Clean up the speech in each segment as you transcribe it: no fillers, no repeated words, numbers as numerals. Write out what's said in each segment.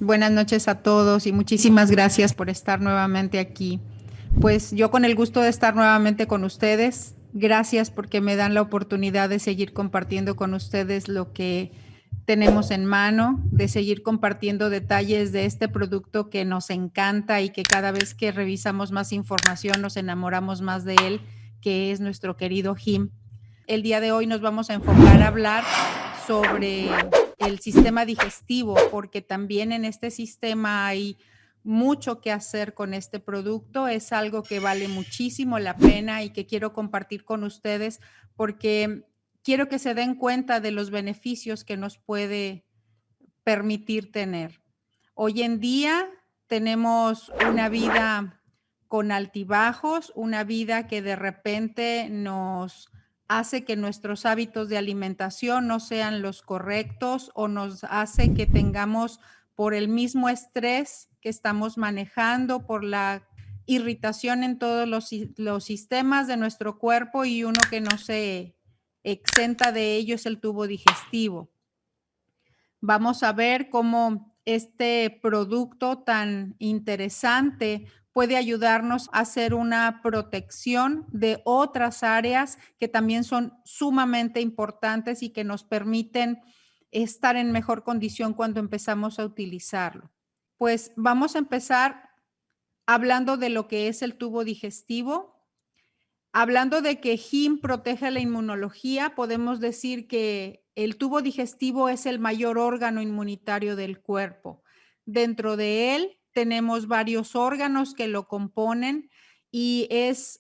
buenas noches a todos y muchísimas gracias por estar nuevamente aquí. Pues yo con el gusto de estar nuevamente con ustedes. Gracias porque me dan la oportunidad de seguir compartiendo con ustedes lo que tenemos en mano, de seguir compartiendo detalles de este producto que nos encanta y que cada vez que revisamos más información nos enamoramos más de él, que es nuestro querido Him. El día de hoy nos vamos a enfocar a hablar sobre el sistema digestivo, porque también en este sistema hay mucho que hacer con este producto. Es algo que vale muchísimo la pena y que quiero compartir con ustedes porque quiero que se den cuenta de los beneficios que nos puede permitir tener. Hoy en día tenemos una vida con altibajos, una vida que de repente nos hace que nuestros hábitos de alimentación no sean los correctos o nos hace que tengamos por el mismo estrés que estamos manejando, por la irritación en todos los sistemas de nuestro cuerpo y uno que no se exenta de ello es el tubo digestivo. Vamos a ver cómo este producto tan interesante puede ayudarnos a hacer una protección de otras áreas que también son sumamente importantes y que nos permiten estar en mejor condición cuando empezamos a utilizarlo. Pues vamos a empezar hablando de lo que es el tubo digestivo. Hablando de que Him protege la inmunología, podemos decir que el tubo digestivo es el mayor órgano inmunitario del cuerpo. Dentro de él tenemos varios órganos que lo componen y es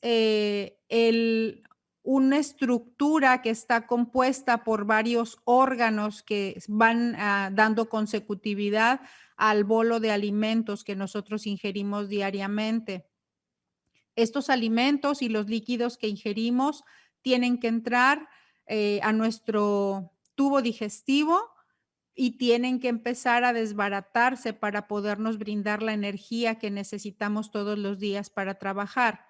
una estructura que está compuesta por varios órganos que van dando consecutividad al bolo de alimentos que nosotros ingerimos diariamente. Estos alimentos y los líquidos que ingerimos tienen que entrar a nuestro tubo digestivo y tienen que empezar a desbaratarse para podernos brindar la energía que necesitamos todos los días para trabajar.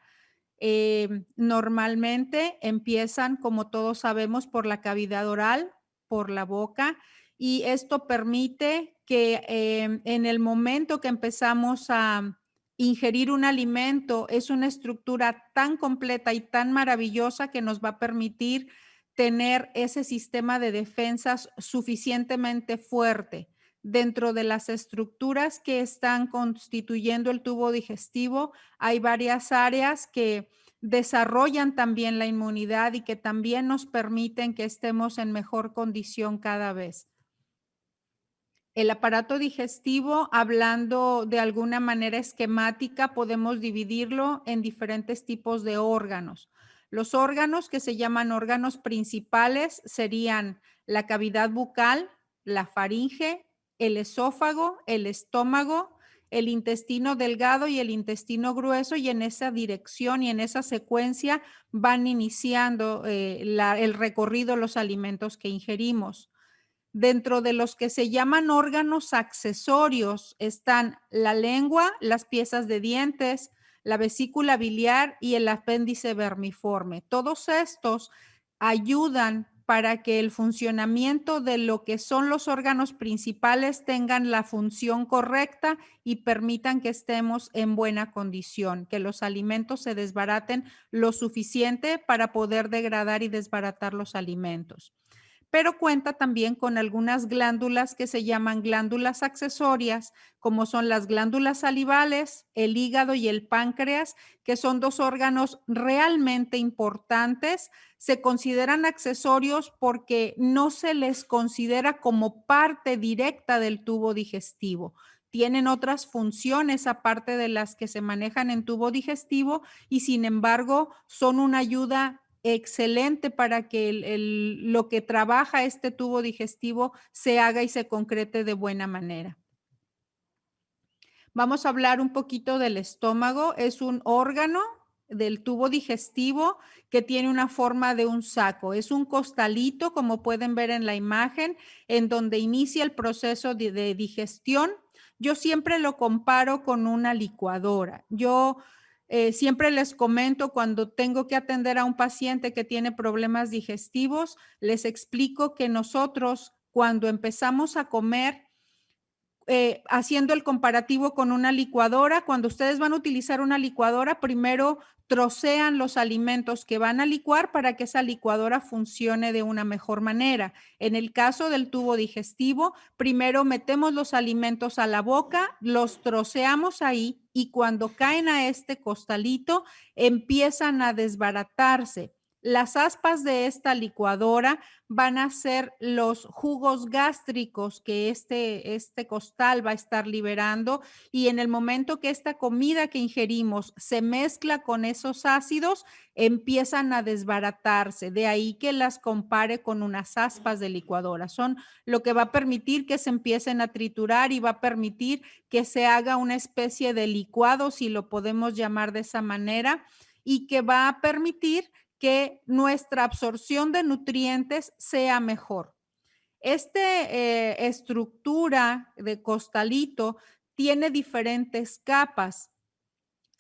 Normalmente empiezan, como todos sabemos, por la cavidad oral, por la boca, y esto permite que en el momento que empezamos a ingerir un alimento, es una estructura tan completa y tan maravillosa que nos va a permitir tener ese sistema de defensas suficientemente fuerte. Dentro de las estructuras que están constituyendo el tubo digestivo, hay varias áreas que desarrollan también la inmunidad y que también nos permiten que estemos en mejor condición cada vez. El aparato digestivo, hablando de alguna manera esquemática, podemos dividirlo en diferentes tipos de órganos. Los órganos que se llaman órganos principales serían la cavidad bucal, la faringe, el esófago, el estómago, el intestino delgado y el intestino grueso, y en esa dirección y en esa secuencia van iniciando el recorrido los alimentos que ingerimos. Dentro de los que se llaman órganos accesorios están la lengua, las piezas de dientes, la vesícula biliar y el apéndice vermiforme. Todos estos ayudan para que el funcionamiento de lo que son los órganos principales tengan la función correcta y permitan que estemos en buena condición, que los alimentos se desbaraten lo suficiente para poder degradar y desbaratar los alimentos. Pero cuenta también con algunas glándulas que se llaman glándulas accesorias, como son las glándulas salivales, el hígado y el páncreas, que son dos órganos realmente importantes. Se consideran accesorios porque no se les considera como parte directa del tubo digestivo. Tienen otras funciones aparte de las que se manejan en tubo digestivo y sin embargo son una ayuda excelente para que lo que trabaja este tubo digestivo se haga y se concrete de buena manera. Vamos a hablar un poquito del estómago. Es un órgano del tubo digestivo que tiene una forma de un saco. Es un costalito, como pueden ver en la imagen, en donde inicia el proceso de digestión. Yo siempre lo comparo con una licuadora. Siempre les comento cuando tengo que atender a un paciente que tiene problemas digestivos, les explico que nosotros cuando empezamos a comer, haciendo el comparativo con una licuadora, cuando ustedes van a utilizar una licuadora, primero trocean los alimentos que van a licuar para que esa licuadora funcione de una mejor manera. En el caso del tubo digestivo, primero metemos los alimentos a la boca, los troceamos ahí y cuando caen a este costalito empiezan a desbaratarse. Las aspas de esta licuadora van a ser los jugos gástricos que este costal va a estar liberando, y en el momento que esta comida que ingerimos se mezcla con esos ácidos, empiezan a desbaratarse. De ahí que las compare con unas aspas de licuadora. Son lo que va a permitir que se empiecen a triturar y va a permitir que se haga una especie de licuado, si lo podemos llamar de esa manera, y que va a permitir que nuestra absorción de nutrientes sea mejor. Estructura de costalito tiene diferentes capas,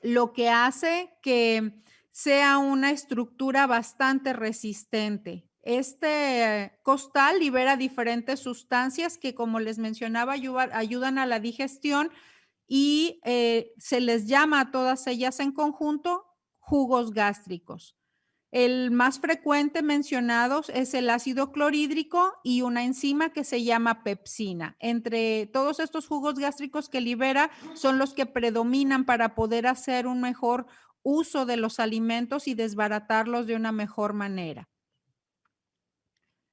lo que hace que sea una estructura bastante resistente. Este costal libera diferentes sustancias que, como les mencionaba, ayudan a la digestión y se les llama a todas ellas en conjunto jugos gástricos. El más frecuente mencionados es el ácido clorhídrico y una enzima que se llama pepsina. Entre todos estos jugos gástricos que libera son los que predominan para poder hacer un mejor uso de los alimentos y desbaratarlos de una mejor manera.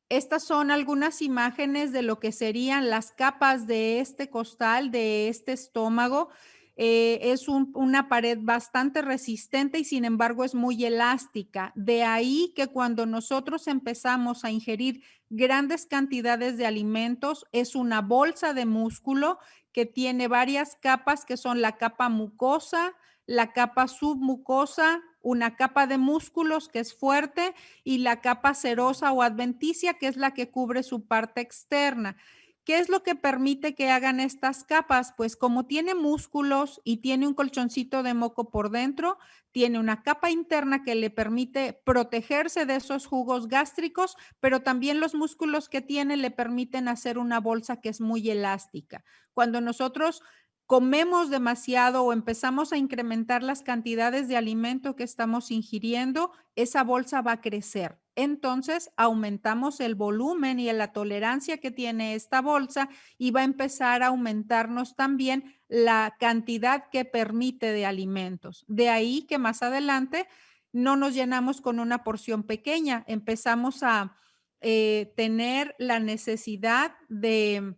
Estas son algunas imágenes de lo que serían las capas de este costal, de este estómago. Es una pared bastante resistente y sin embargo es muy elástica. De ahí que cuando nosotros empezamos a ingerir grandes cantidades de alimentos, es una bolsa de músculo que tiene varias capas que son la capa mucosa, la capa submucosa, una capa de músculos que es fuerte y la capa serosa o adventicia, que es la que cubre su parte externa. ¿Qué es lo que permite que hagan estas capas? Pues como tiene músculos y tiene un colchoncito de moco por dentro, tiene una capa interna que le permite protegerse de esos jugos gástricos, pero también los músculos que tiene le permiten hacer una bolsa que es muy elástica. Cuando nosotros comemos demasiado o empezamos a incrementar las cantidades de alimento que estamos ingiriendo, esa bolsa va a crecer. Entonces, aumentamos el volumen y la tolerancia que tiene esta bolsa y va a empezar a aumentarnos también la cantidad que permite de alimentos. De ahí que más adelante no nos llenamos con una porción pequeña, empezamos a tener la necesidad de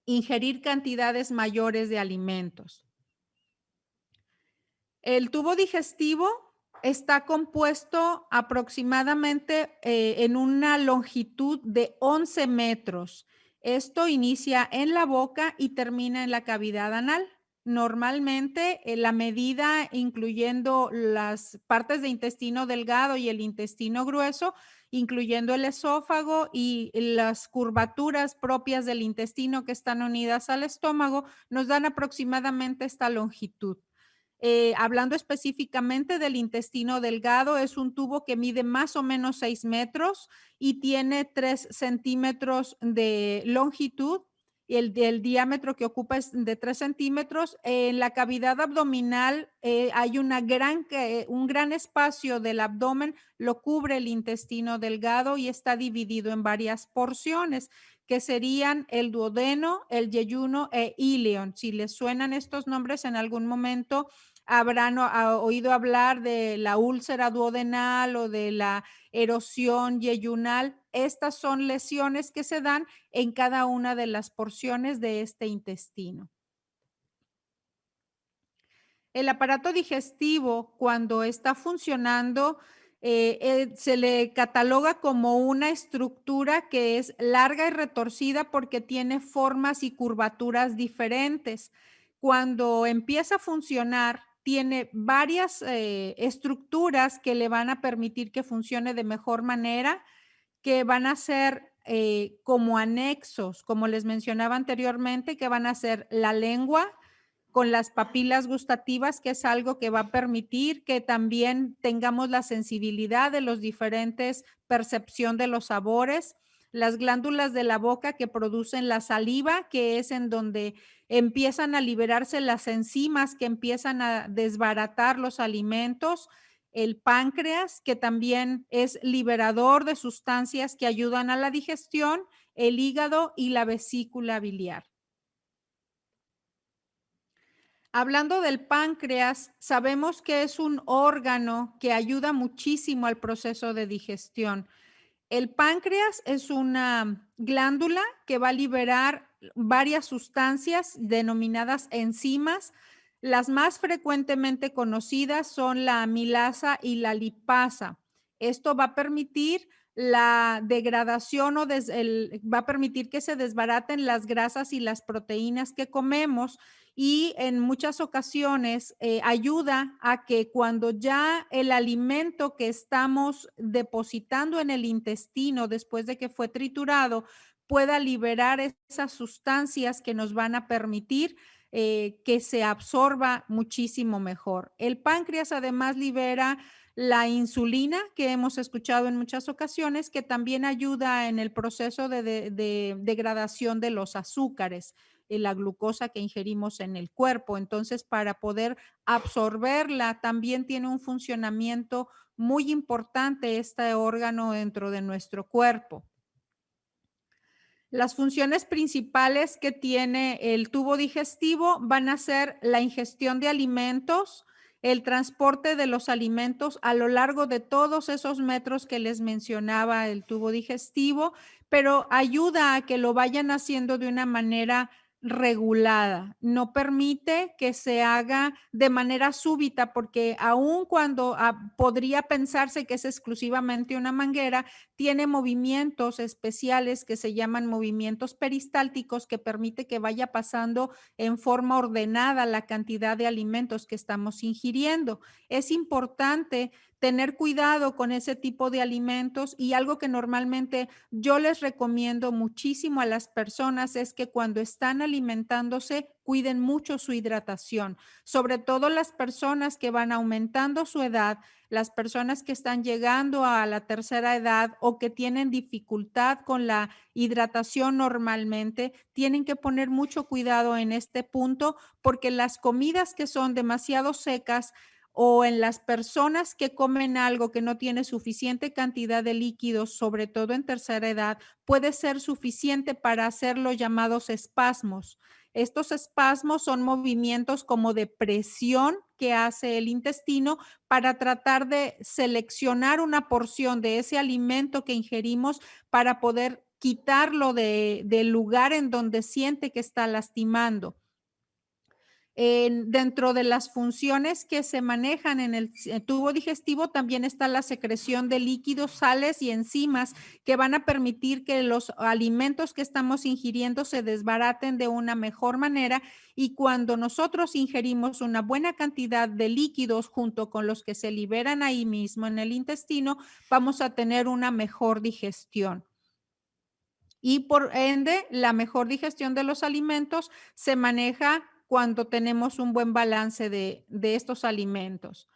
ingerir cantidades mayores de alimentos. El tubo digestivo está compuesto aproximadamente en una longitud de 11 metros. Esto inicia en la boca y termina en la cavidad anal. Normalmente la medida, incluyendo las partes de intestino delgado y el intestino grueso, incluyendo el esófago y las curvaturas propias del intestino que están unidas al estómago, nos dan aproximadamente esta longitud. Hablando específicamente del intestino delgado, es un tubo que mide más o menos 6 metros y tiene 3 centímetros de longitud. Y el diámetro que ocupa es de 3 centímetros. En la cavidad abdominal hay un gran espacio del abdomen, lo cubre el intestino delgado y está dividido en varias porciones, que serían el duodeno, el yeyuno e íleon. Si les suenan estos nombres en algún momento, habrán oído hablar de la úlcera duodenal o de la erosión yeyunal. Estas son lesiones que se dan en cada una de las porciones de este intestino. El aparato digestivo, cuando está funcionando, se le cataloga como una estructura que es larga y retorcida porque tiene formas y curvaturas diferentes. Cuando empieza a funcionar, tiene varias estructuras que le van a permitir que funcione de mejor manera, que van a ser como anexos, como les mencionaba anteriormente, que van a ser la lengua con las papilas gustativas, que es algo que va a permitir que también tengamos la sensibilidad de los diferentes percepción de los sabores. las glándulas de la boca que producen la saliva, que es en donde empiezan a liberarse las enzimas que empiezan a desbaratar los alimentos, el páncreas, que también es liberador de sustancias que ayudan a la digestión, el hígado y la vesícula biliar. Hablando del páncreas, sabemos que es un órgano que ayuda muchísimo al proceso de digestión. El páncreas es una glándula que va a liberar varias sustancias denominadas enzimas. Las más frecuentemente conocidas son la amilasa y la lipasa. Esto va a permitir la degradación va a permitir que se desbaraten las grasas y las proteínas que comemos y en muchas ocasiones ayuda a que cuando ya el alimento que estamos depositando en el intestino después de que fue triturado pueda liberar esas sustancias que nos van a permitir que se absorba muchísimo mejor. El páncreas además libera la insulina, que hemos escuchado en muchas ocasiones, que también ayuda en el proceso de degradación de los azúcares, la glucosa que ingerimos en el cuerpo. Entonces, para poder absorberla, también tiene un funcionamiento muy importante este órgano dentro de nuestro cuerpo. Las funciones principales que tiene el tubo digestivo van a ser la ingestión de alimentos, el transporte de los alimentos a lo largo de todos esos metros que les mencionaba el tubo digestivo, pero ayuda a que lo vayan haciendo de una manera regulada. No permite que se haga de manera súbita, porque aun cuando podría pensarse que es exclusivamente una manguera, tiene movimientos especiales que se llaman movimientos peristálticos que permite que vaya pasando en forma ordenada la cantidad de alimentos que estamos ingiriendo. Es importante tener cuidado con ese tipo de alimentos y algo que normalmente yo les recomiendo muchísimo a las personas es que cuando están alimentándose cuiden mucho su hidratación, sobre todo las personas que van aumentando su edad, las personas que están llegando a la tercera edad o que tienen dificultad con la hidratación normalmente, tienen que poner mucho cuidado en este punto porque las comidas que son demasiado secas o en las personas que comen algo que no tiene suficiente cantidad de líquidos, sobre todo en tercera edad, puede ser suficiente para hacer los llamados espasmos. Estos espasmos son movimientos como de presión que hace el intestino para tratar de seleccionar una porción de ese alimento que ingerimos para poder quitarlo del lugar en donde siente que está lastimando. Dentro de las funciones que se manejan en el tubo digestivo también está la secreción de líquidos, sales y enzimas que van a permitir que los alimentos que estamos ingiriendo se desbaraten de una mejor manera y cuando nosotros ingerimos una buena cantidad de líquidos junto con los que se liberan ahí mismo en el intestino, vamos a tener una mejor digestión. Y por ende, la mejor digestión de los alimentos se maneja cuando tenemos un buen balance de estos alimentos.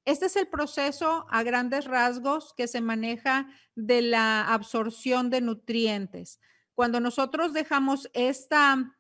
Este es el proceso a grandes rasgos que se maneja de la absorción de nutrientes. Cuando nosotros dejamos esta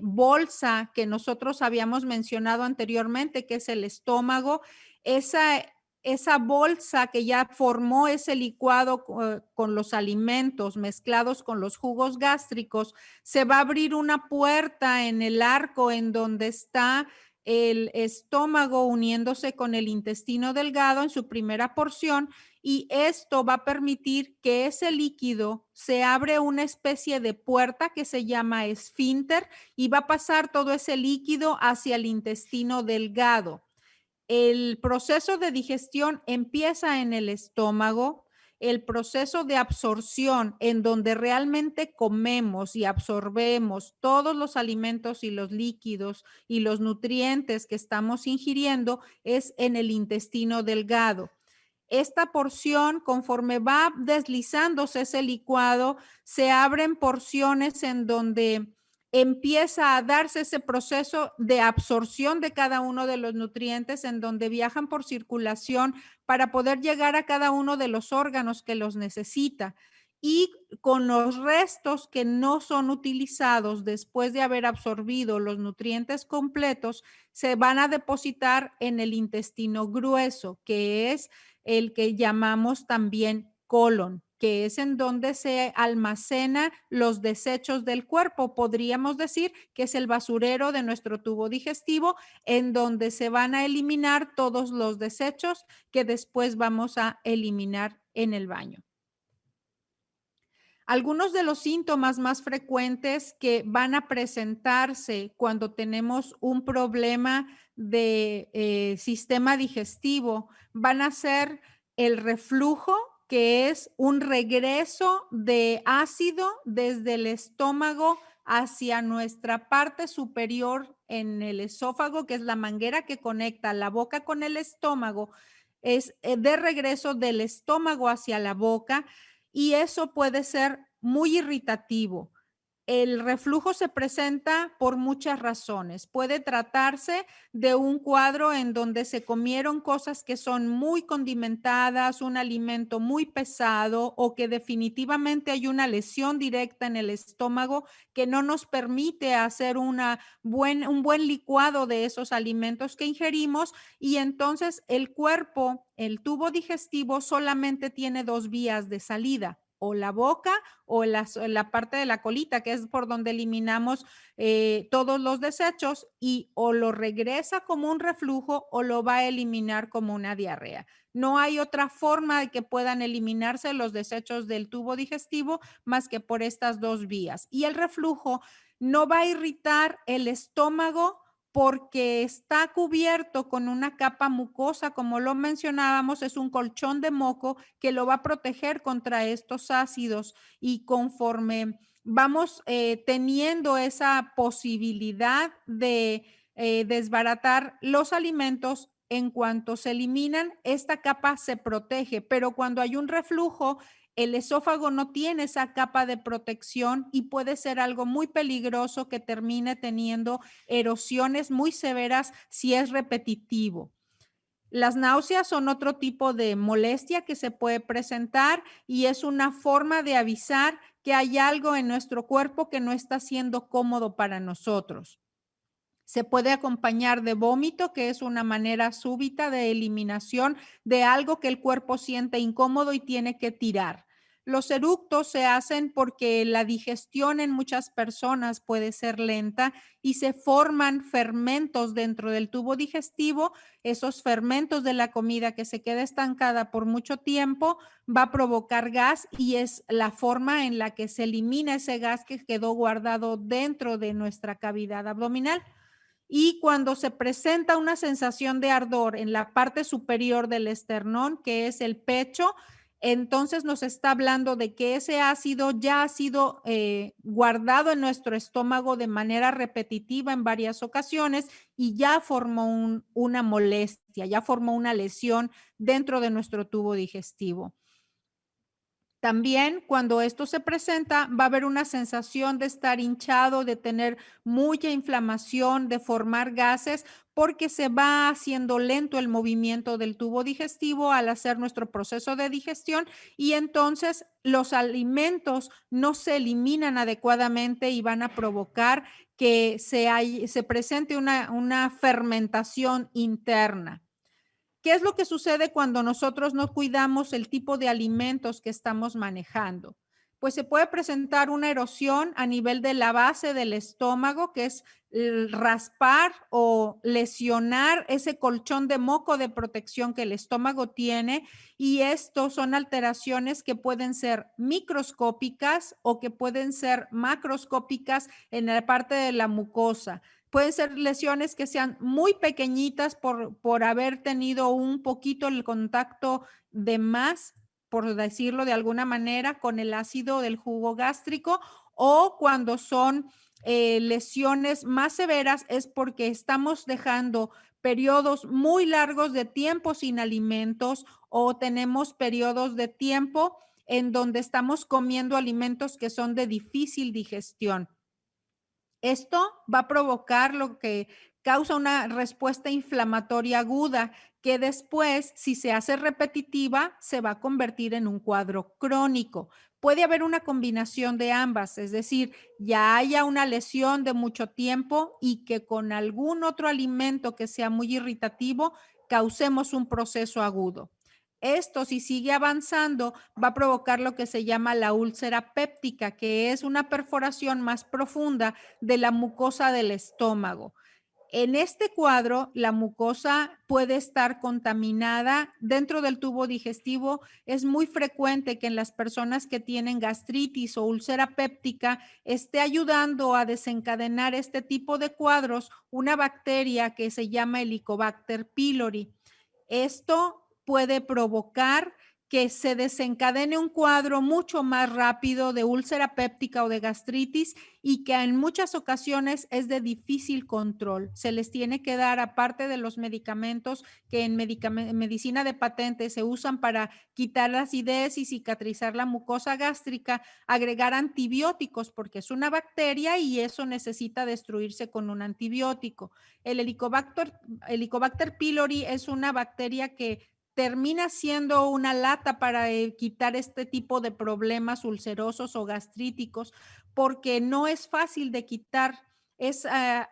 bolsa que nosotros habíamos mencionado anteriormente, que es el estómago, esa esa bolsa que ya formó ese licuado con los alimentos mezclados con los jugos gástricos, se va a abrir una puerta en el arco en donde está el estómago uniéndose con el intestino delgado en su primera porción y esto va a permitir que ese líquido se abre una especie de puerta que se llama esfínter y va a pasar todo ese líquido hacia el intestino delgado. El proceso de digestión empieza en el estómago, el proceso de absorción en donde realmente comemos y absorbemos todos los alimentos y los líquidos y los nutrientes que estamos ingiriendo es en el intestino delgado. Esta porción, conforme va deslizándose ese licuado, se abren porciones en donde empieza a darse ese proceso de absorción de cada uno de los nutrientes, en donde viajan por circulación para poder llegar a cada uno de los órganos que los necesita. y con los restos que no son utilizados después de haber absorbido los nutrientes completos, se van a depositar en el intestino grueso, que es el que llamamos también colon, que es en donde se almacena los desechos del cuerpo. Podríamos decir que es el basurero de nuestro tubo digestivo, en donde se van a eliminar todos los desechos que después vamos a eliminar en el baño. Algunos de los síntomas más frecuentes que van a presentarse cuando tenemos un problema de sistema digestivo van a ser el reflujo, que es un regreso de ácido desde el estómago hacia nuestra parte superior en el esófago, que es la manguera que conecta la boca con el estómago, es de regreso del estómago hacia la boca y eso puede ser muy irritativo. El reflujo se presenta por muchas razones. Puede tratarse de un cuadro en donde se comieron cosas que son muy condimentadas, un alimento muy pesado o que definitivamente hay una lesión directa en el estómago que no nos permite hacer un buen licuado de esos alimentos que ingerimos y entonces el cuerpo, el tubo digestivo solamente tiene dos vías de salida, o la boca o la parte de la colita, que es por donde eliminamos todos los desechos y o lo regresa como un reflujo o lo va a eliminar como una diarrea. No hay otra forma de que puedan eliminarse los desechos del tubo digestivo más que por estas dos vías. Y el reflujo no va a irritar el estómago porque está cubierto con una capa mucosa, como lo mencionábamos, es un colchón de moco que lo va a proteger contra estos ácidos y conforme vamos teniendo esa posibilidad de desbaratar los alimentos, en cuanto se eliminan, esta capa se protege, pero cuando hay un reflujo, el esófago no tiene esa capa de protección y puede ser algo muy peligroso que termine teniendo erosiones muy severas si es repetitivo. Las náuseas son otro tipo de molestia que se puede presentar y es una forma de avisar que hay algo en nuestro cuerpo que no está siendo cómodo para nosotros. Se puede acompañar de vómito, que es una manera súbita de eliminación de algo que el cuerpo siente incómodo y tiene que tirar. Los eructos se hacen porque la digestión en muchas personas puede ser lenta y se forman fermentos dentro del tubo digestivo. Esos fermentos de la comida que se queda estancada por mucho tiempo va a provocar gas y es la forma en la que se elimina ese gas que quedó guardado dentro de nuestra cavidad abdominal. Y cuando se presenta una sensación de ardor en la parte superior del esternón, que es el pecho, entonces nos está hablando de que ese ácido ya ha sido guardado en nuestro estómago de manera repetitiva en varias ocasiones y ya formó una molestia, ya formó una lesión dentro de nuestro tubo digestivo. También cuando esto se presenta, va a haber una sensación de estar hinchado, de tener mucha inflamación, de formar gases, porque se va haciendo lento el movimiento del tubo digestivo al hacer nuestro proceso de digestión y entonces los alimentos no se eliminan adecuadamente y van a provocar que se presente una fermentación interna. ¿Qué es lo que sucede cuando nosotros no cuidamos el tipo de alimentos que estamos manejando? Pues se puede presentar una erosión a nivel de la base del estómago, que es el raspar o lesionar ese colchón de moco de protección que el estómago tiene. Y esto son alteraciones que pueden ser microscópicas o que pueden ser macroscópicas en la parte de la mucosa. Pueden ser lesiones que sean muy pequeñitas por haber tenido un poquito el contacto de más, por decirlo de alguna manera, con el ácido del jugo gástrico, o cuando son lesiones más severas es porque estamos dejando periodos muy largos de tiempo sin alimentos o tenemos periodos de tiempo en donde estamos comiendo alimentos que son de difícil digestión. Esto va a provocar lo que causa una respuesta inflamatoria aguda que después, si se hace repetitiva, se va a convertir en un cuadro crónico. Puede haber una combinación de ambas, es decir, ya haya una lesión de mucho tiempo y que con algún otro alimento que sea muy irritativo causemos un proceso agudo. Esto, si sigue avanzando, va a provocar lo que se llama la úlcera péptica, que es una perforación más profunda de la mucosa del estómago. En este cuadro, la mucosa puede estar contaminada dentro del tubo digestivo. Es muy frecuente que en las personas que tienen gastritis o úlcera péptica esté ayudando a desencadenar este tipo de cuadros una bacteria que se llama Helicobacter pylori. Esto puede provocar que se desencadene un cuadro mucho más rápido de úlcera péptica o de gastritis y que en muchas ocasiones es de difícil control. Se les tiene que dar, aparte de los medicamentos que en medicina de patente se usan para quitar la acidez y cicatrizar la mucosa gástrica, agregar antibióticos porque es una bacteria y eso necesita destruirse con un antibiótico. El Helicobacter pylori es una bacteria que termina siendo una lata para quitar este tipo de problemas ulcerosos o gastríticos porque no es fácil de quitar. Es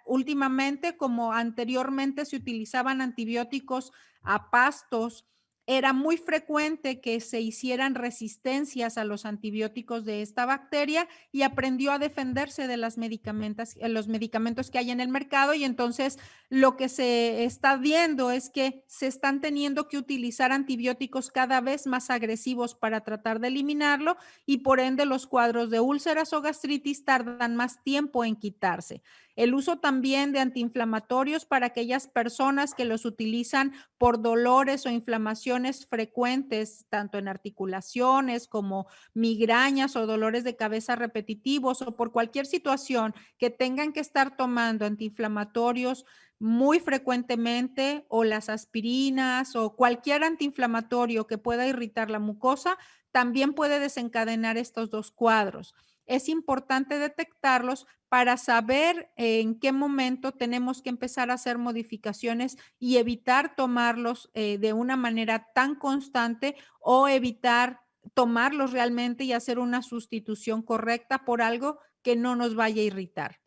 últimamente, como anteriormente se utilizaban antibióticos a pastos, era muy frecuente que se hicieran resistencias a los antibióticos de esta bacteria y aprendió a defenderse de los medicamentos que hay en el mercado y entonces lo que se está viendo es que se están teniendo que utilizar antibióticos cada vez más agresivos para tratar de eliminarlo y por ende los cuadros de úlceras o gastritis tardan más tiempo en quitarse. El uso también de antiinflamatorios para aquellas personas que los utilizan por dolores o inflamaciones frecuentes, tanto en articulaciones como migrañas o dolores de cabeza repetitivos o por cualquier situación que tengan que estar tomando antiinflamatorios muy frecuentemente o las aspirinas o cualquier antiinflamatorio que pueda irritar la mucosa, también puede desencadenar estos dos cuadros. Es importante detectarlos para saber en qué momento tenemos que empezar a hacer modificaciones y evitar tomarlos de una manera tan constante o evitar tomarlos realmente y hacer una sustitución correcta por algo que no nos vaya a irritar.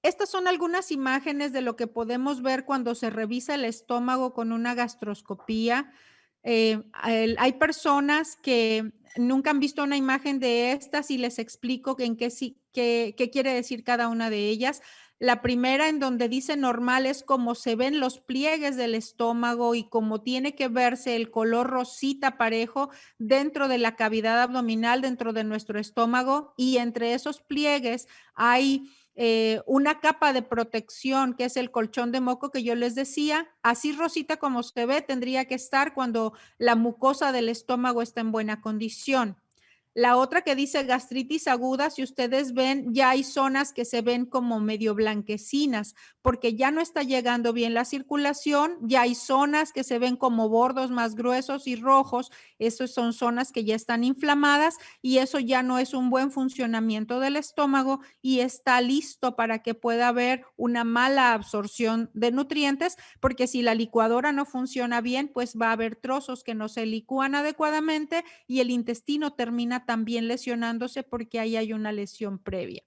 Estas son algunas imágenes de lo que podemos ver cuando se revisa el estómago con una gastroscopía. Hay personas que nunca han visto una imagen de estas y les explico en qué quiere decir cada una de ellas. La primera, en donde dice normal, es como se ven los pliegues del estómago y cómo tiene que verse el color rosita parejo dentro de la cavidad abdominal, dentro de nuestro estómago, y entre esos pliegues hay una capa de protección que es el colchón de moco que yo les decía, así rosita como se ve, tendría que estar cuando la mucosa del estómago está en buena condición. La otra que dice gastritis aguda, si ustedes ven, ya hay zonas que se ven como medio blanquecinas, porque ya no está llegando bien la circulación, ya hay zonas que se ven como bordos más gruesos y rojos, esas son zonas que ya están inflamadas y eso ya no es un buen funcionamiento del estómago y está listo para que pueda haber una mala absorción de nutrientes, porque si la licuadora no funciona bien, pues va a haber trozos que no se licúan adecuadamente y el intestino termina también lesionándose porque ahí hay una lesión previa.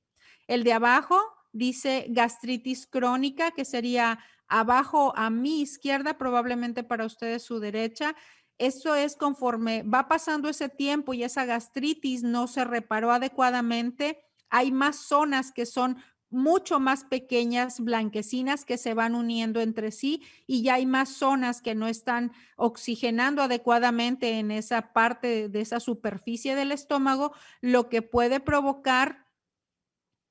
El de abajo dice gastritis crónica, que sería abajo a mi izquierda, probablemente para ustedes su derecha. Eso es conforme va pasando ese tiempo y esa gastritis no se reparó adecuadamente, hay más zonas que son mucho más pequeñas, blanquecinas, que se van uniendo entre sí y ya hay más zonas que no están oxigenando adecuadamente en esa parte de esa superficie del estómago, lo que puede provocar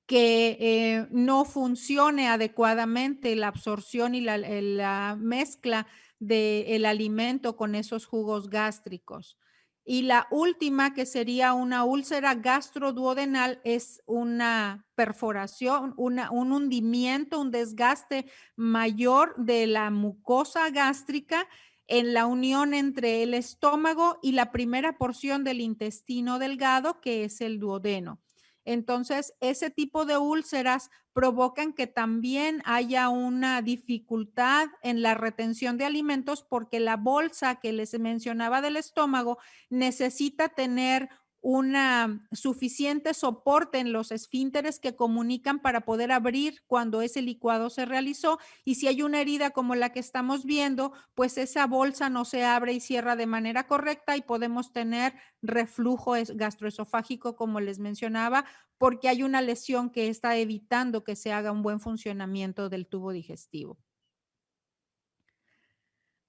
que no funcione adecuadamente la absorción y la mezcla del alimento con esos jugos gástricos. Y la última, que sería una úlcera gastroduodenal, es una perforación, un hundimiento, un desgaste mayor de la mucosa gástrica en la unión entre el estómago y la primera porción del intestino delgado, que es el duodeno. Entonces, ese tipo de úlceras provocan que también haya una dificultad en la retención de alimentos porque la bolsa que les mencionaba del estómago necesita tener una suficiente soporte en los esfínteres que comunican para poder abrir cuando ese licuado se realizó. Y si hay una herida como la que estamos viendo, pues esa bolsa no se abre y cierra de manera correcta y podemos tener reflujo gastroesofágico, como les mencionaba, porque hay una lesión que está evitando que se haga un buen funcionamiento del tubo digestivo.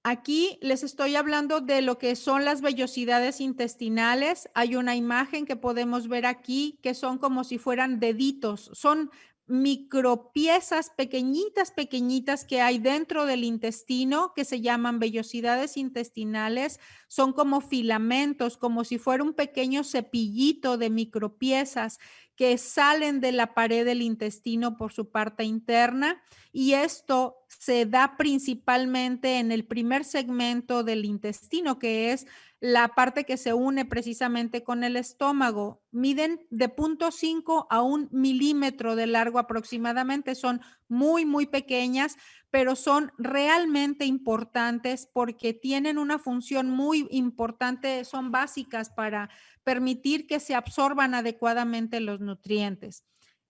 Aquí les estoy hablando de lo que son las vellosidades intestinales. Hay una imagen que podemos ver aquí que son como si fueran deditos. Son micropiezas pequeñitas, pequeñitas que hay dentro del intestino que se llaman vellosidades intestinales. Son como filamentos, como si fuera un pequeño cepillito de micropiezas que salen de la pared del intestino por su parte interna, y esto se da principalmente en el primer segmento del intestino, que es la parte que se une precisamente con el estómago. Miden de 0.5 a 1 milímetro de largo aproximadamente. Son muy, muy pequeñas, pero son realmente importantes porque tienen una función muy importante, son básicas para permitir que se absorban adecuadamente los nutrientes.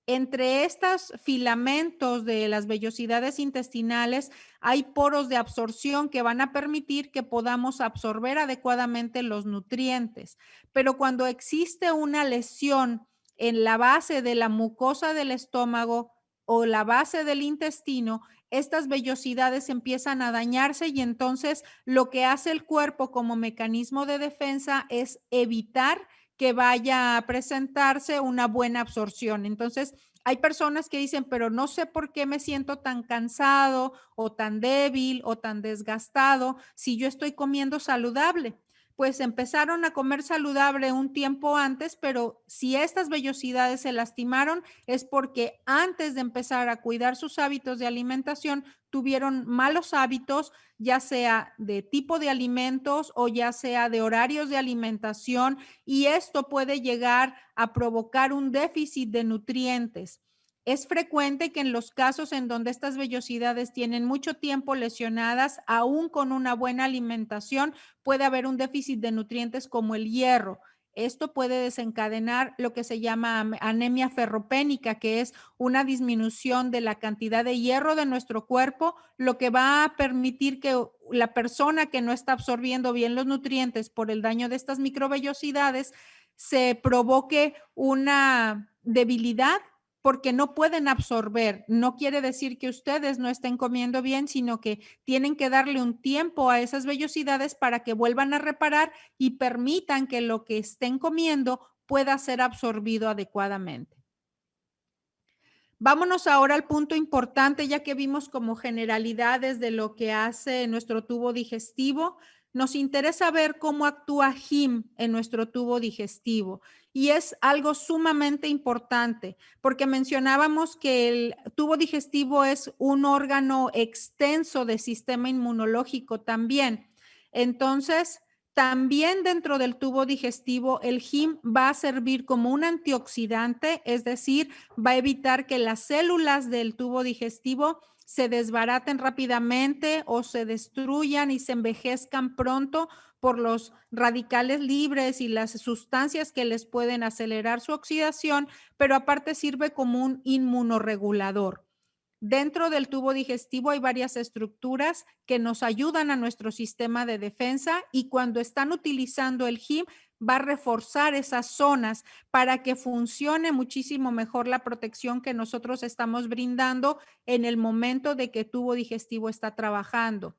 Entre estos filamentos de las vellosidades intestinales hay poros de absorción que van a permitir que podamos absorber adecuadamente los nutrientes. Pero cuando existe una lesión en la base de la mucosa del estómago o la base del intestino, estas vellosidades empiezan a dañarse y entonces lo que hace el cuerpo como mecanismo de defensa es evitar que vaya a presentarse una buena absorción. Entonces, hay personas que dicen, pero no sé por qué me siento tan cansado o tan débil o tan desgastado si yo estoy comiendo saludable. Pues empezaron a comer saludable un tiempo antes, pero si estas vellosidades se lastimaron es porque antes de empezar a cuidar sus hábitos de alimentación tuvieron malos hábitos, ya sea de tipo de alimentos o ya sea de horarios de alimentación, y esto puede llegar a provocar un déficit de nutrientes. Es frecuente que en los casos en donde estas vellosidades tienen mucho tiempo lesionadas, aún con una buena alimentación, puede haber un déficit de nutrientes como el hierro. Esto puede desencadenar lo que se llama anemia ferropénica, que es una disminución de la cantidad de hierro de nuestro cuerpo, lo que va a permitir que la persona que no está absorbiendo bien los nutrientes por el daño de estas microvellosidades se provoque una debilidad porque no pueden absorber. No quiere decir que ustedes no estén comiendo bien, sino que tienen que darle un tiempo a esas vellosidades para que vuelvan a reparar y permitan que lo que estén comiendo pueda ser absorbido adecuadamente. Vámonos ahora al punto importante, ya que vimos como generalidades de lo que hace nuestro tubo digestivo. Nos interesa ver cómo actúa HIM en nuestro tubo digestivo. Y es algo sumamente importante, porque mencionábamos que el tubo digestivo es un órgano extenso del sistema inmunológico también. Entonces, también dentro del tubo digestivo, el HIM va a servir como un antioxidante, es decir, va a evitar que las células del tubo digestivo se desbaraten rápidamente o se destruyan y se envejezcan pronto por los radicales libres y las sustancias que les pueden acelerar su oxidación, pero aparte sirve como un inmunorregulador. Dentro del tubo digestivo hay varias estructuras que nos ayudan a nuestro sistema de defensa, y cuando están utilizando el HIM va a reforzar esas zonas para que funcione muchísimo mejor la protección que nosotros estamos brindando en el momento de que el tubo digestivo está trabajando.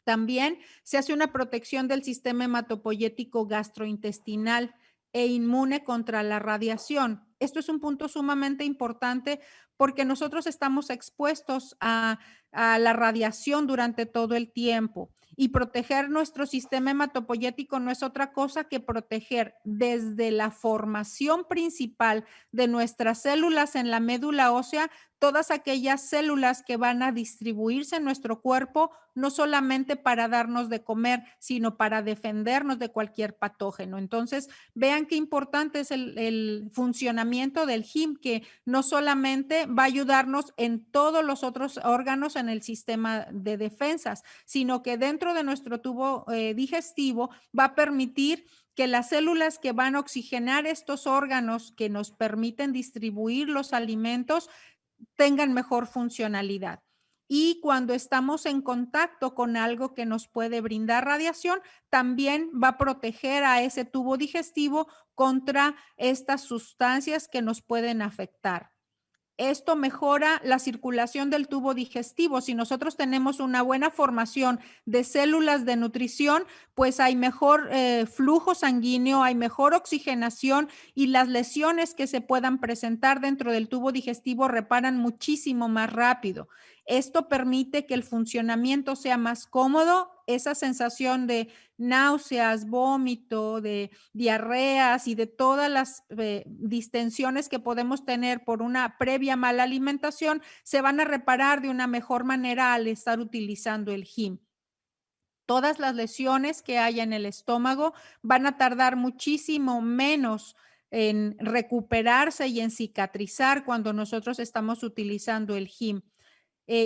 También se hace una protección del sistema hematopoyético gastrointestinal e inmune contra la radiación. Esto es un punto sumamente importante porque nosotros estamos expuestos a la radiación durante todo el tiempo, y proteger nuestro sistema hematopoyético no es otra cosa que proteger desde la formación principal de nuestras células en la médula ósea, todas aquellas células que van a distribuirse en nuestro cuerpo, no solamente para darnos de comer, sino para defendernos de cualquier patógeno. Entonces, vean qué importante es el funcionamiento del HIM, que no solamente va a ayudarnos en todos los otros órganos en el sistema de defensas, sino que dentro de nuestro tubo digestivo va a permitir que las células que van a oxigenar estos órganos que nos permiten distribuir los alimentos tengan mejor funcionalidad. Y cuando estamos en contacto con algo que nos puede brindar radiación, también va a proteger a ese tubo digestivo contra estas sustancias que nos pueden afectar. Esto mejora la circulación del tubo digestivo. Si nosotros tenemos una buena formación de células de nutrición, pues hay mejor flujo sanguíneo, hay mejor oxigenación y las lesiones que se puedan presentar dentro del tubo digestivo reparan muchísimo más rápido. Esto permite que el funcionamiento sea más cómodo, esa sensación de náuseas, vómito, de diarreas y de todas las distensiones que podemos tener por una previa mala alimentación, se van a reparar de una mejor manera al estar utilizando el GIM. Todas las lesiones que haya en el estómago van a tardar muchísimo menos en recuperarse y en cicatrizar cuando nosotros estamos utilizando el GIM.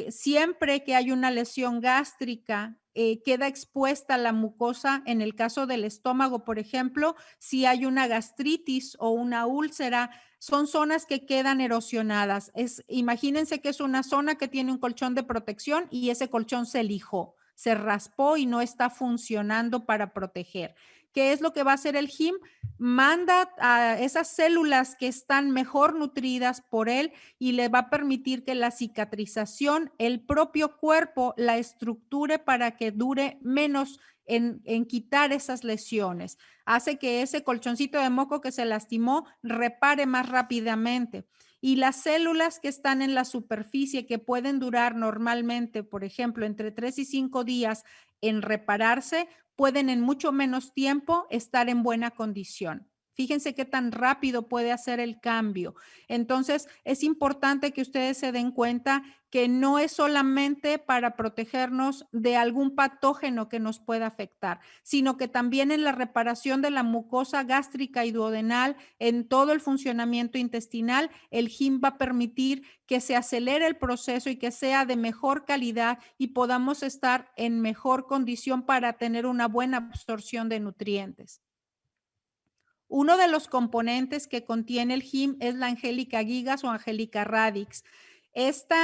Siempre que hay una lesión gástrica, queda expuesta la mucosa. En el caso del estómago, por ejemplo, si hay una gastritis o una úlcera, son zonas que quedan erosionadas. Imagínense que es una zona que tiene un colchón de protección y ese colchón se lijó, se raspó y no está funcionando para proteger. ¿Qué es lo que va a hacer el GIM? Manda a esas células que están mejor nutridas por él y le va a permitir que la cicatrización, el propio cuerpo la estructure para que dure menos en quitar esas lesiones. Hace que ese colchoncito de moco que se lastimó repare más rápidamente. Y las células que están en la superficie, que pueden durar normalmente, por ejemplo, entre 3 y 5 días en repararse, pueden en mucho menos tiempo estar en buena condición. Fíjense qué tan rápido puede hacer el cambio. Entonces, es importante que ustedes se den cuenta que no es solamente para protegernos de algún patógeno que nos pueda afectar, sino que también en la reparación de la mucosa gástrica y duodenal, en todo el funcionamiento intestinal, el GIM va a permitir que se acelere el proceso y que sea de mejor calidad y podamos estar en mejor condición para tener una buena absorción de nutrientes. Uno de los componentes que contiene el GIM es la Angelica gigas o Angelica radix. Este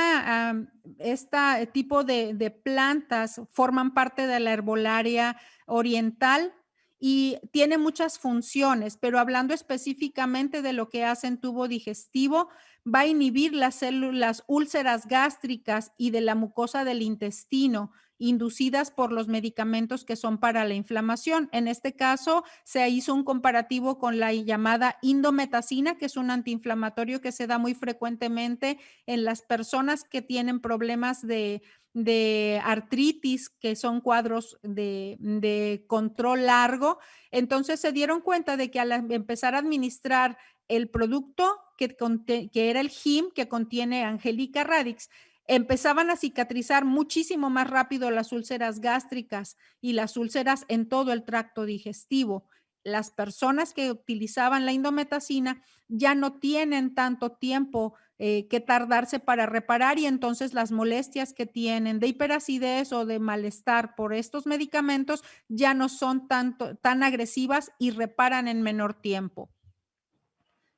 tipo de plantas forman parte de la herbolaria oriental y tiene muchas funciones, pero hablando específicamente de lo que hace en tubo digestivo, va a inhibir las células úlceras gástricas y de la mucosa del intestino, inducidas por los medicamentos que son para la inflamación. En este caso, se hizo un comparativo con la llamada indometacina, que es un antiinflamatorio que se da muy frecuentemente en las personas que tienen problemas de artritis, que son cuadros de control largo. Entonces se dieron cuenta de que al empezar a administrar el producto que era el GIM, que contiene Angelica radix, empezaban a cicatrizar muchísimo más rápido las úlceras gástricas y las úlceras en todo el tracto digestivo. Las personas que utilizaban la indometacina ya no tienen tanto tiempo que tardarse para reparar y entonces las molestias que tienen de hiperacidez o de malestar por estos medicamentos ya no son tan agresivas y reparan en menor tiempo.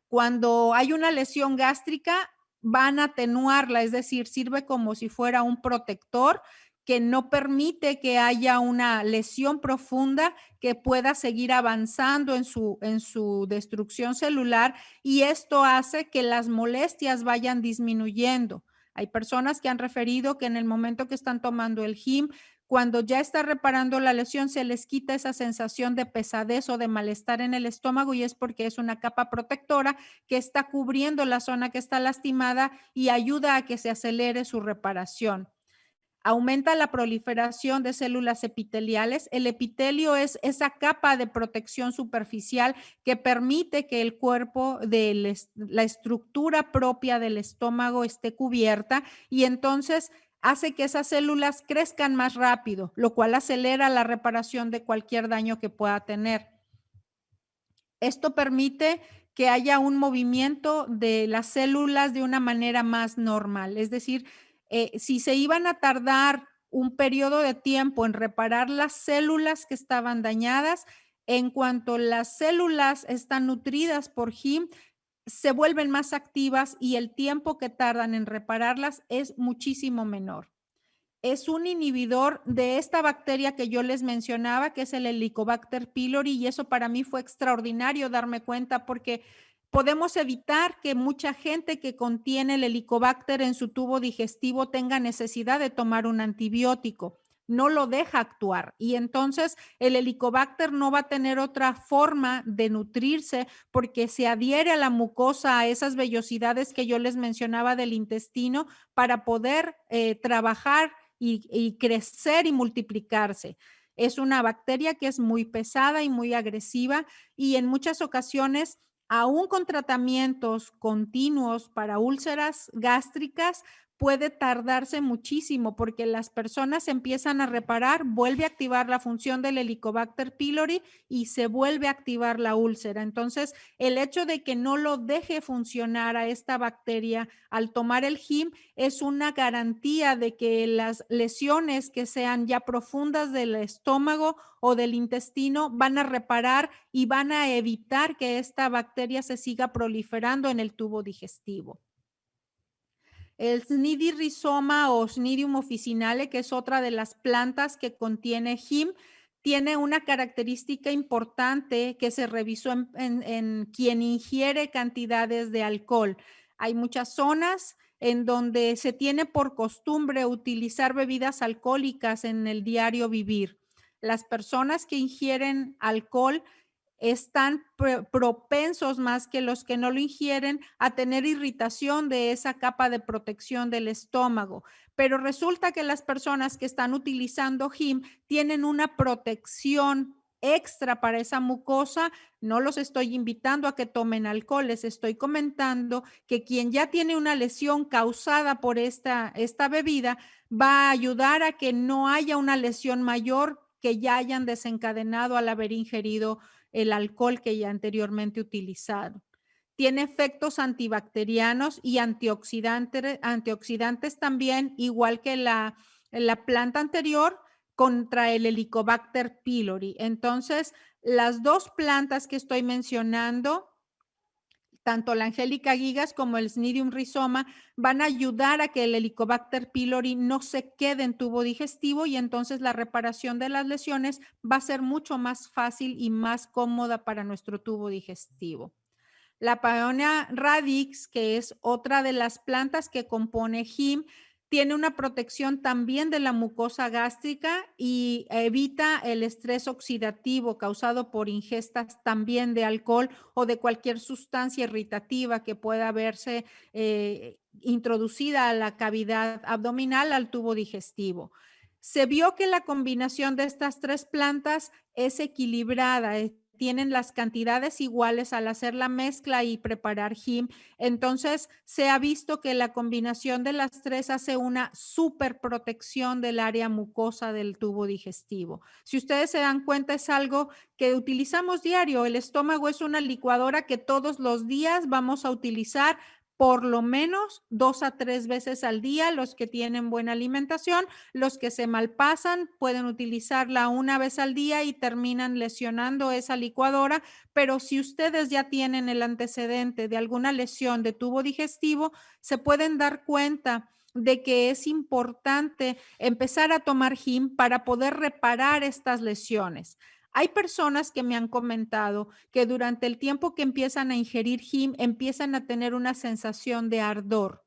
Cuando hay una lesión gástrica, van a atenuarla, es decir, sirve como si fuera un protector que no permite que haya una lesión profunda que pueda seguir avanzando en su destrucción celular y esto hace que las molestias vayan disminuyendo. Hay personas que han referido que en el momento que están tomando el GIM, cuando ya está reparando la lesión, se les quita esa sensación de pesadez o de malestar en el estómago y es porque es una capa protectora que está cubriendo la zona que está lastimada y ayuda a que se acelere su reparación. Aumenta la proliferación de células epiteliales. El epitelio es esa capa de protección superficial que permite que el cuerpo de la estructura propia del estómago esté cubierta y entonces hace que esas células crezcan más rápido, lo cual acelera la reparación de cualquier daño que pueda tener. Esto permite que haya un movimiento de las células de una manera más normal. Es decir, si se iban a tardar un periodo de tiempo en reparar las células que estaban dañadas, En cuanto las células están nutridas por Him, se vuelven más activas y el tiempo que tardan en repararlas es muchísimo menor. Es un inhibidor de esta bacteria que yo les mencionaba, que es el Helicobacter pylori, y eso para mí fue extraordinario darme cuenta porque podemos evitar que mucha gente que contiene el Helicobacter en su tubo digestivo tenga necesidad de tomar un antibiótico. No lo deja actuar y entonces el Helicobacter no va a tener otra forma de nutrirse porque se adhiere a la mucosa, a esas vellosidades que yo les mencionaba del intestino para poder trabajar y crecer y multiplicarse. Es una bacteria que es muy pesada y muy agresiva y en muchas ocasiones, aún con tratamientos continuos para úlceras gástricas, puede tardarse muchísimo porque las personas empiezan a reparar, vuelve a activar la función del Helicobacter pylori y se vuelve a activar la úlcera. Entonces, el hecho de que no lo deje funcionar a esta bacteria al tomar el Him es una garantía de que las lesiones que sean ya profundas del estómago o del intestino van a reparar y van a evitar que esta bacteria se siga proliferando en el tubo digestivo. El Cnidirizoma o Cnidium officinale, que es otra de las plantas que contiene Him, tiene una característica importante que se revisó en quien ingiere cantidades de alcohol. Hay muchas zonas en donde se tiene por costumbre utilizar bebidas alcohólicas en el diario vivir. Las personas que ingieren alcohol están propensos más que los que no lo ingieren a tener irritación de esa capa de protección del estómago. Pero resulta que las personas que están utilizando Him tienen una protección extra para esa mucosa. No los estoy invitando a que tomen alcohol, les estoy comentando que quien ya tiene una lesión causada por esta bebida va a ayudar a que no haya una lesión mayor que ya hayan desencadenado al haber ingerido el alcohol que ya anteriormente utilizaron. Tiene efectos antibacterianos y antioxidantes también, igual que la planta anterior, contra el Helicobacter pylori. Entonces, las dos plantas que estoy mencionando, tanto la Angélica gigas como el Cnidium rizoma, van a ayudar a que el Helicobacter pylori no se quede en tubo digestivo y entonces la reparación de las lesiones va a ser mucho más fácil y más cómoda para nuestro tubo digestivo. La Paeonia radix, que es otra de las plantas que compone Him, tiene una protección también de la mucosa gástrica y evita el estrés oxidativo causado por ingestas también de alcohol o de cualquier sustancia irritativa que pueda verse introducida a la cavidad abdominal, al tubo digestivo. Se vio que la combinación de estas tres plantas es equilibrada, tienen las cantidades iguales al hacer la mezcla y preparar Him. Entonces, se ha visto que la combinación de las tres hace una super protección del área mucosa del tubo digestivo. Si ustedes se dan cuenta, es algo que utilizamos diario. El estómago es una licuadora que todos los días vamos a utilizar por lo menos 2 a 3 veces al día, los que tienen buena alimentación. Los que se malpasan pueden utilizarla una vez al día y terminan lesionando esa licuadora, pero si ustedes ya tienen el antecedente de alguna lesión de tubo digestivo, se pueden dar cuenta de que es importante empezar a tomar Him para poder reparar estas lesiones. Hay personas que me han comentado que durante el tiempo que empiezan a ingerir Him empiezan a tener una sensación de ardor.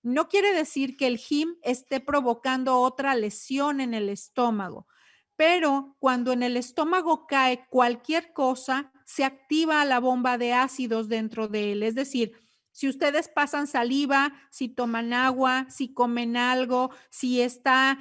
No quiere decir que el Him esté provocando otra lesión en el estómago, pero cuando en el estómago cae cualquier cosa, se activa la bomba de ácidos dentro de él. Es decir, si ustedes pasan saliva, si toman agua, si comen algo, si está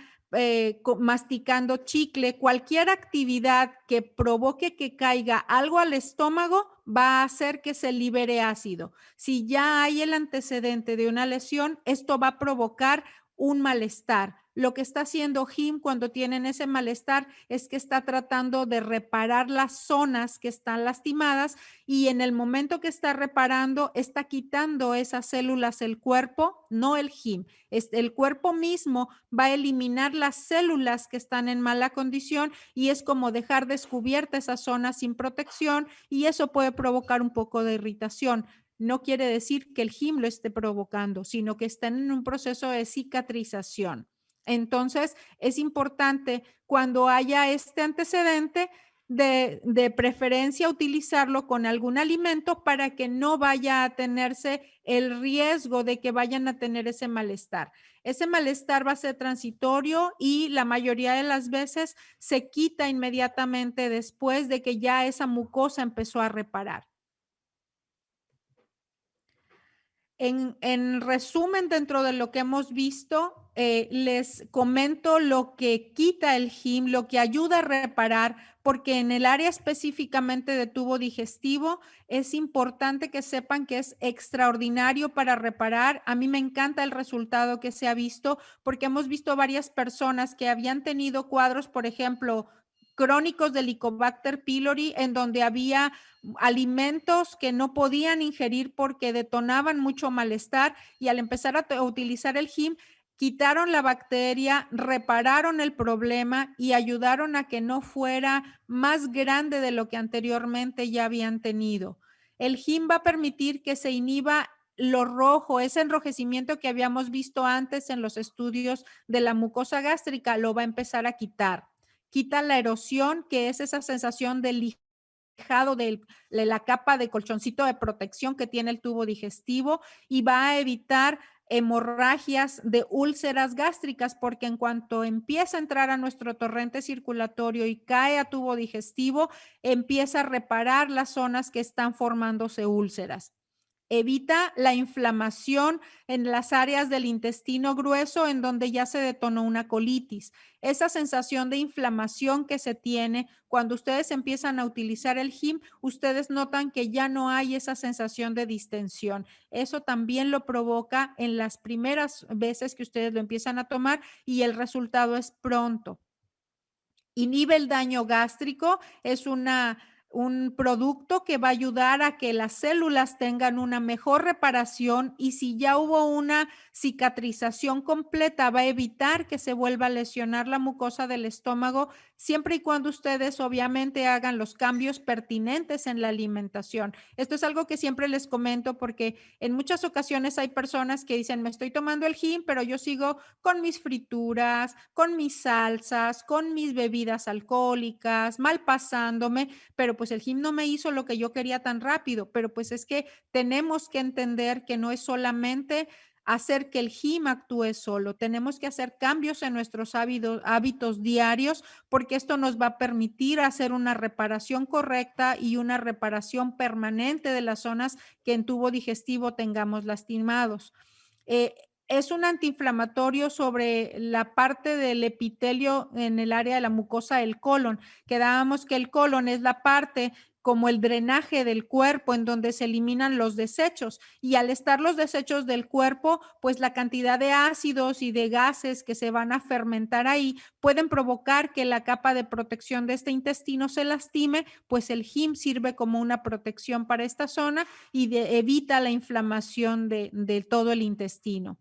masticando chicle, cualquier actividad que provoque que caiga algo al estómago va a hacer que se libere ácido. Si ya hay el antecedente de una lesión, esto va a provocar un malestar. Lo que está haciendo Him cuando tienen ese malestar es que está tratando de reparar las zonas que están lastimadas y en el momento que está reparando, está quitando esas células el cuerpo, no el Him. El cuerpo mismo va a eliminar las células que están en mala condición y es como dejar descubierta esa zona sin protección y eso puede provocar un poco de irritación. No quiere decir que el Him lo esté provocando, sino que están en un proceso de cicatrización. Entonces, es importante cuando haya este antecedente de preferencia utilizarlo con algún alimento para que no vaya a tenerse el riesgo de que vayan a tener ese malestar. Ese malestar va a ser transitorio y la mayoría de las veces se quita inmediatamente después de que ya esa mucosa empezó a reparar. En resumen, dentro de lo que hemos visto, les comento lo que quita el Him, lo que ayuda a reparar, porque en el área específicamente de tubo digestivo es importante que sepan que es extraordinario para reparar. A mí me encanta el resultado que se ha visto, porque hemos visto varias personas que habían tenido cuadros, por ejemplo, crónicos de Helicobacter pylori, en donde había alimentos que no podían ingerir porque detonaban mucho malestar y al empezar a utilizar el Him, quitaron la bacteria, repararon el problema y ayudaron a que no fuera más grande de lo que anteriormente ya habían tenido. El Him va a permitir que se inhiba lo rojo, ese enrojecimiento que habíamos visto antes en los estudios de la mucosa gástrica, lo va a empezar a quitar. Quita la erosión, que es esa sensación de de la capa de colchoncito de protección que tiene el tubo digestivo y va a evitar hemorragias de úlceras gástricas, porque en cuanto empieza a entrar a nuestro torrente circulatorio y cae a tubo digestivo, empieza a reparar las zonas que están formándose úlceras. Evita la inflamación en las áreas del intestino grueso en donde ya se detonó una colitis. Esa sensación de inflamación que se tiene cuando ustedes empiezan a utilizar el Him, ustedes notan que ya no hay esa sensación de distensión. Eso también lo provoca en las primeras veces que ustedes lo empiezan a tomar y el resultado es pronto. Inhibe el daño gástrico, es un producto que va a ayudar a que las células tengan una mejor reparación y si ya hubo una cicatrización completa, va a evitar que se vuelva a lesionar la mucosa del estómago, siempre y cuando ustedes obviamente hagan los cambios pertinentes en la alimentación. Esto es algo que siempre les comento porque en muchas ocasiones hay personas que dicen, me estoy tomando el Him, pero yo sigo con mis frituras, con mis salsas, con mis bebidas alcohólicas, mal pasándome, pero pues el Him no me hizo lo que yo quería tan rápido, pero pues es que tenemos que entender que no es solamente hacer que el Him actúe solo, tenemos que hacer cambios en nuestros hábitos diarios porque esto nos va a permitir hacer una reparación correcta y una reparación permanente de las zonas que en tubo digestivo tengamos lastimados. Eh, es un antiinflamatorio sobre la parte del epitelio en el área de la mucosa del colon. Quedábamos que el colon es la parte como el drenaje del cuerpo en donde se eliminan los desechos y al estar los desechos del cuerpo, pues la cantidad de ácidos y de gases que se van a fermentar ahí pueden provocar que la capa de protección de este intestino se lastime, pues el Him sirve como una protección para esta zona y evita la inflamación de todo el intestino.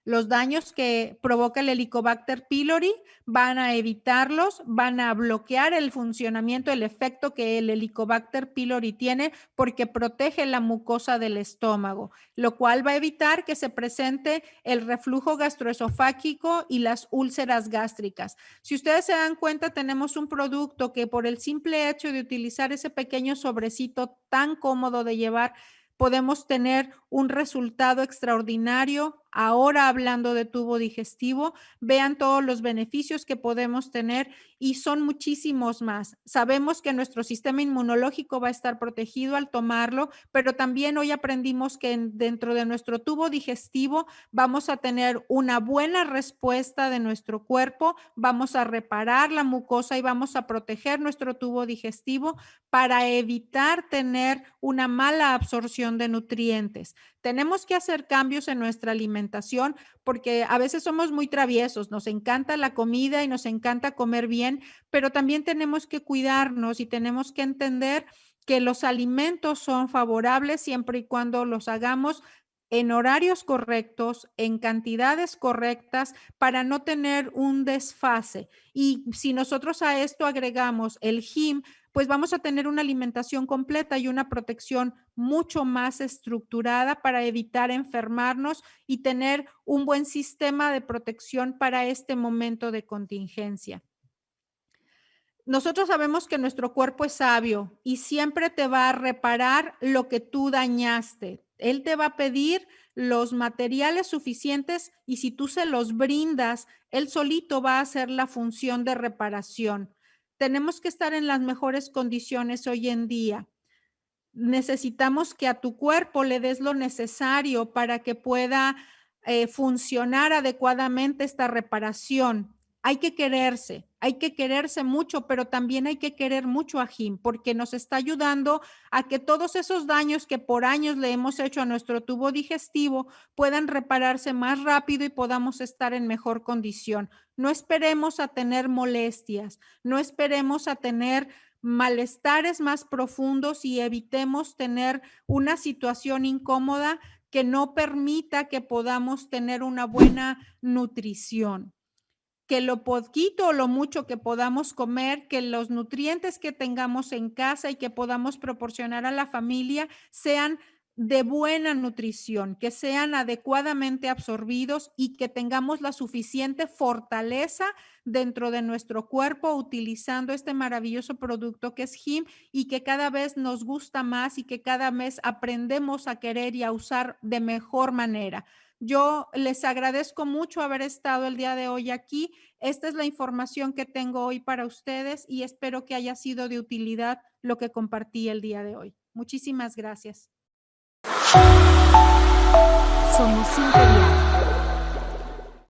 Los daños que provoca el Helicobacter pylori van a evitarlos, van a bloquear el funcionamiento, el efecto que el Helicobacter pylori tiene porque protege la mucosa del estómago, lo cual va a evitar que se presente el reflujo gastroesofágico y las úlceras gástricas. Si ustedes se dan cuenta, tenemos un producto que por el simple hecho de utilizar ese pequeño sobrecito tan cómodo de llevar, podemos tener un resultado extraordinario. Ahora hablando de tubo digestivo, vean todos los beneficios que podemos tener y son muchísimos más. Sabemos que nuestro sistema inmunológico va a estar protegido al tomarlo, pero también hoy aprendimos que dentro de nuestro tubo digestivo vamos a tener una buena respuesta de nuestro cuerpo, vamos a reparar la mucosa y vamos a proteger nuestro tubo digestivo para evitar tener una mala absorción de nutrientes. Tenemos que hacer cambios en nuestra alimentación alimentación, porque a veces somos muy traviesos, nos encanta la comida y nos encanta comer bien, pero también tenemos que cuidarnos y tenemos que entender que los alimentos son favorables siempre y cuando los hagamos en horarios correctos, en cantidades correctas, para no tener un desfase. Y si nosotros a esto agregamos el HIM, pues vamos a tener una alimentación completa y una protección mucho más estructurada para evitar enfermarnos y tener un buen sistema de protección para este momento de contingencia. Nosotros sabemos que nuestro cuerpo es sabio y siempre te va a reparar lo que tú dañaste. Él te va a pedir los materiales suficientes y si tú se los brindas, él solito va a hacer la función de reparación. Tenemos que estar en las mejores condiciones hoy en día. Necesitamos que a tu cuerpo le des lo necesario para que pueda funcionar adecuadamente esta reparación. Hay que quererse mucho, pero también hay que querer mucho a Jim porque nos está ayudando a que todos esos daños que por años le hemos hecho a nuestro tubo digestivo puedan repararse más rápido y podamos estar en mejor condición. No esperemos a tener molestias, no esperemos a tener malestares más profundos y evitemos tener una situación incómoda que no permita que podamos tener una buena nutrición. Que lo poquito o lo mucho que podamos comer, que los nutrientes que tengamos en casa y que podamos proporcionar a la familia sean de buena nutrición, que sean adecuadamente absorbidos y que tengamos la suficiente fortaleza dentro de nuestro cuerpo utilizando este maravilloso producto que es Jim y que cada vez nos gusta más y que cada vez aprendemos a querer y a usar de mejor manera. Yo les agradezco mucho haber estado el día de hoy aquí. Esta es la información que tengo hoy para ustedes y espero que haya sido de utilidad lo que compartí el día de hoy. Muchísimas gracias. Somos Imperial.